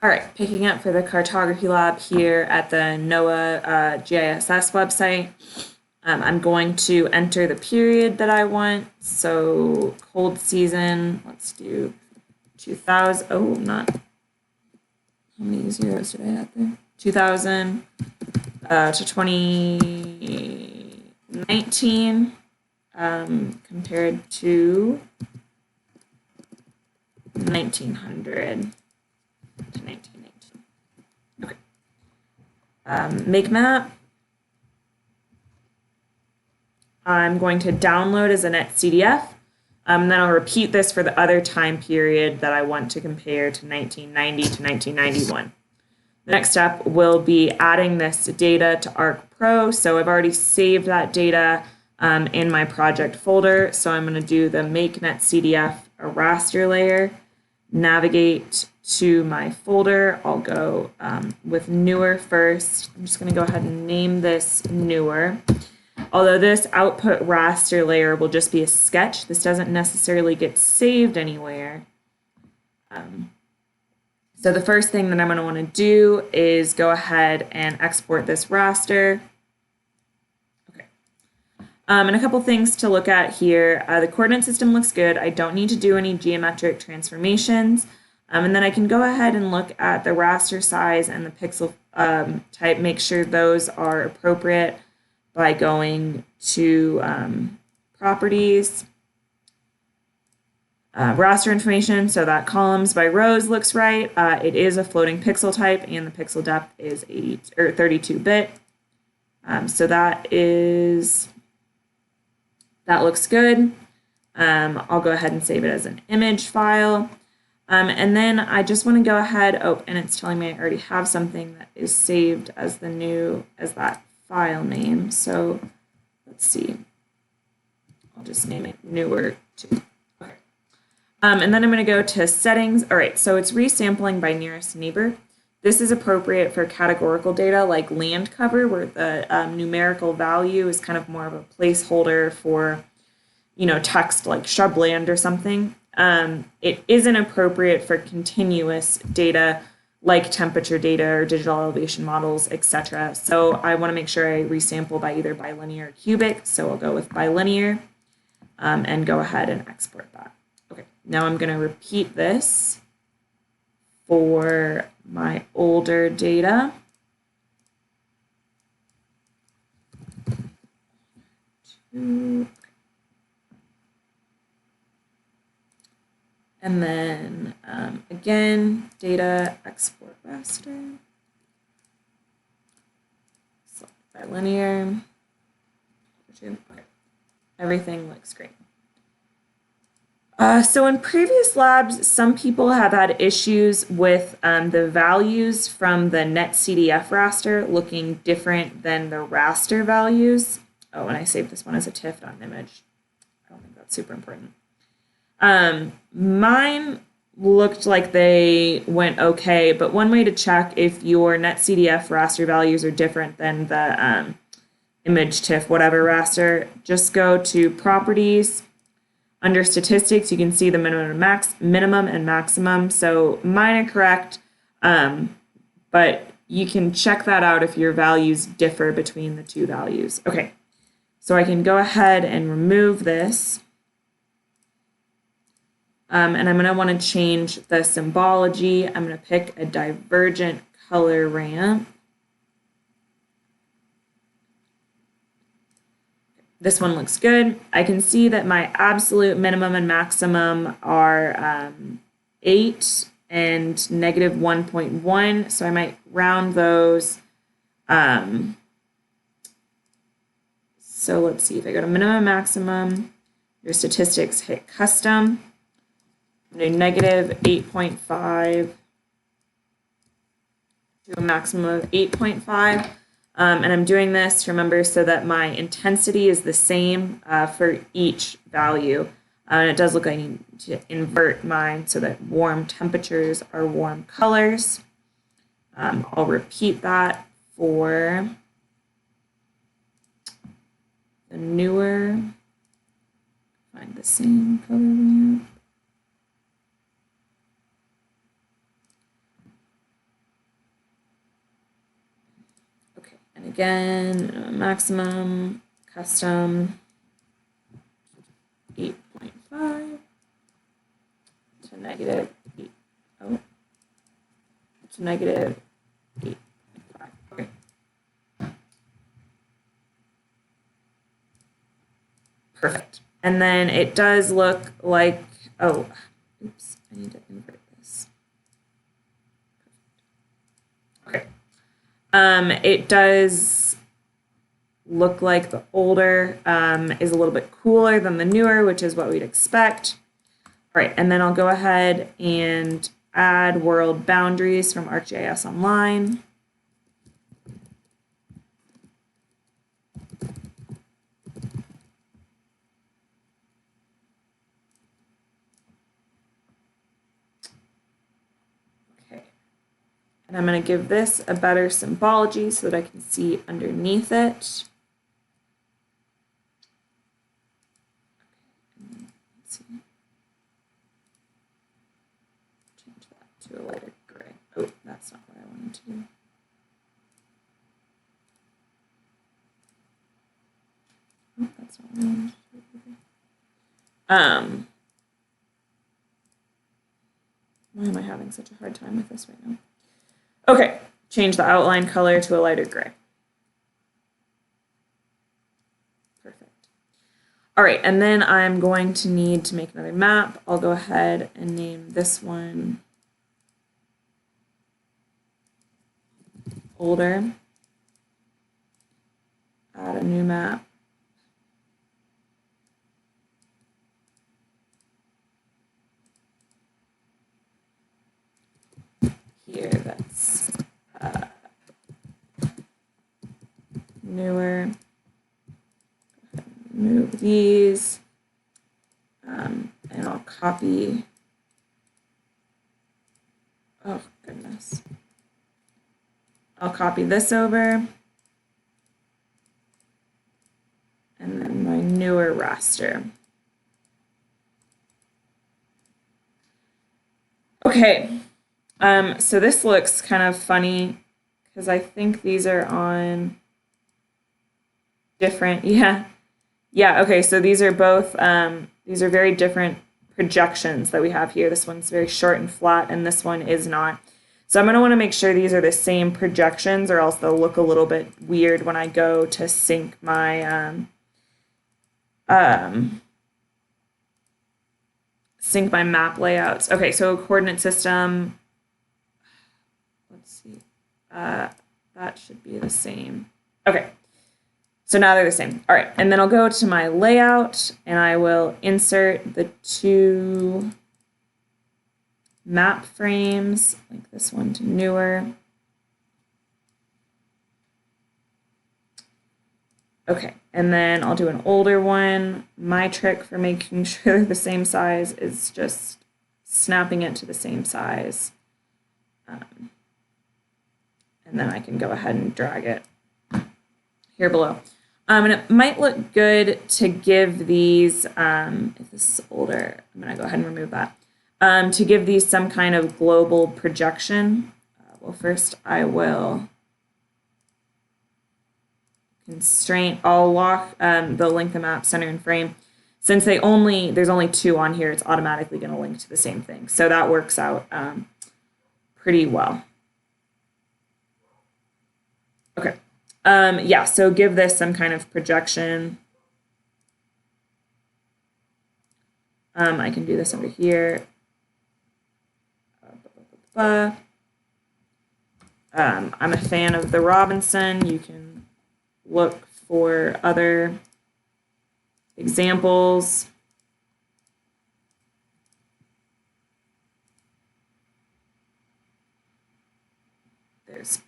All right, picking up for the Cartography Lab here at the NOAA GISS website. I'm going to enter the period that I want. So cold season, let's do 2000. Oh, not, how many zeros did I add there? 2000 to 2019 compared to 1900. To 1918. Okay. Make map. I'm going to download as a .NET-CDF. Then I'll repeat this for the other time period that I want to compare to 1990 to 1991. The next step will be adding this data to ArcPro. So I've already saved that data in my project folder. So I'm going to do the make .NET-CDF a raster layer, navigate to my folder. I'll go with newer first. I'm just going to go ahead and name this newer. Although this output raster layer will just be a sketch, this doesn't necessarily get saved anywhere. So the first thing that I'm going to want to do is go ahead and export this raster. Okay. And a couple things to look at here. The coordinate system looks good. I don't need to do any geometric transformations. And then I can go ahead and look at the raster size and the pixel type, make sure those are appropriate by going to properties, raster information, so that columns by rows looks right. It is a floating pixel type and the pixel depth is 32-bit. So that looks good. I'll go ahead and save it as an image file. And then I just want to go ahead, and it's telling me I already have something that is saved as that file name. So let's see. I'll just name it newer 2. Okay. And then I'm going to go to settings. All right, so it's resampling by nearest neighbor. This is appropriate for categorical data like land cover, where the numerical value is kind of more of a placeholder for, text like shrubland or something. It isn't appropriate for continuous data like temperature data or digital elevation models, etc. So I want to make sure I resample by either bilinear or cubic. So I'll go with bilinear and go ahead and export that. Okay, now I'm going to repeat this for my older data. And then, again, data, export raster, select bilinear. Okay. Everything looks great. So in previous labs, some people have had issues with the values from the .NET-CDF raster looking different than the raster values. Oh, and I saved this one as a TIFF, not an image. I don't think that's super important. Mine looked like they went okay, but one way to check if your .NET-CDF raster values are different than the image TIFF whatever raster, just go to properties. Under statistics, you can see the minimum and maximum. So mine are correct, but you can check that out if your values differ between the two values. Okay, so I can go ahead and remove this. And I'm going to want to change the symbology. I'm going to pick a divergent color ramp. This one looks good. I can see that my absolute minimum and maximum are 8 and -1.1. So I might round those. So let's see if I go to minimum and maximum, your statistics hit custom. Do -8.5 to a maximum of 8.5. And I'm doing this, remember, so that my intensity is the same for each value. And it does look like I need to invert mine so that warm temperatures are warm colors. I'll repeat that for the newer. Find the same color. again, maximum, custom, 8.5 to negative 8, oh, to negative 8.5. Okay. Perfect. And then it does look like, oh, oops, I need to invert this. Okay. It does look like the older is a little bit cooler than the newer, which is what we'd expect. All right, and then I'll go ahead and add world boundaries from ArcGIS Online. And I'm going to give this a better symbology so that I can see underneath it. Okay, let's see. Change that to a lighter gray. Oh, that's not what I wanted to do. Oh, that's not what I wanted to do. Why am I having such a hard time with this right now? Okay, change the outline color to a lighter gray. Perfect. All right, and then I'm going to need to make another map. I'll go ahead and name this one older. Add a new map. Here, that's newer. Move these, and I'll copy. Oh goodness! I'll copy this over, and then my newer raster. Okay. So this looks kind of funny because I think these are on different, yeah, okay, so these are both, these are very different projections that we have here. This one's very short and flat, and this one is not. So I'm going to want to make sure these are the same projections, or else they'll look a little bit weird when I go to sync my, sync my map layouts. Okay, so coordinate system. Let's see, that should be the same. Okay, so now they're the same. All right, and then I'll go to my layout and I will insert the two map frames, like this one to newer. Okay, and then I'll do an older one. My trick for making sure they're the same size is just snapping it to the same size. And then I can go ahead and drag it here below. And it might look good to give these, if this is older, I'm going to go ahead and remove that, to give these some kind of global projection. Well, first I will constraint, I'll lock the length of map, center, and frame. Since there's only two on here, it's automatically going to link to the same thing. So that works out pretty well. Okay. Yeah, so give this some kind of projection. I can do this over here. I'm a fan of the Robinson. You can look for other examples. There's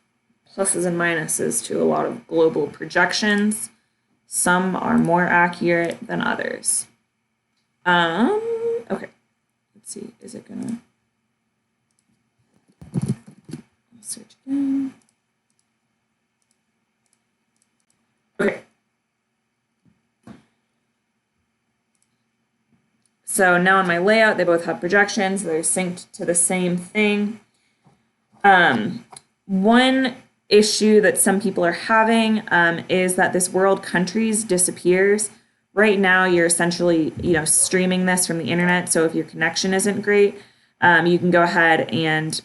pluses and minuses to a lot of global projections. Some are more accurate than others. Okay, let's see, is it gonna, search again. Okay. So now in my layout, they both have projections. They're synced to the same thing. One issue that some people are having is that this world countries disappears. Right now, you're essentially, streaming this from the internet. So if your connection isn't great, you can go ahead and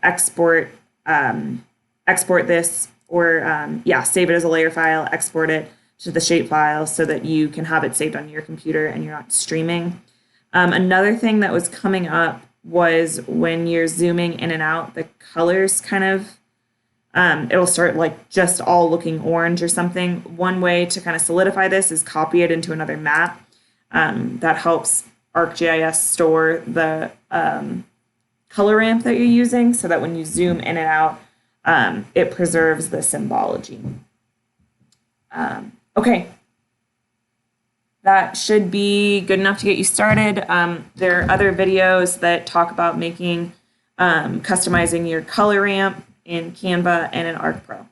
export this, or save it as a layer file, export it to the shape file so that you can have it saved on your computer and you're not streaming. Another thing that was coming up was when you're zooming in and out, the colors kind of it'll start like just all looking orange or something. One way to kind of solidify this is copy it into another map. That helps ArcGIS store the color ramp that you're using so that when you zoom in and out, it preserves the symbology. Okay. That should be good enough to get you started. There are other videos that talk about making, customizing your color ramp in Canva and in ArcPro.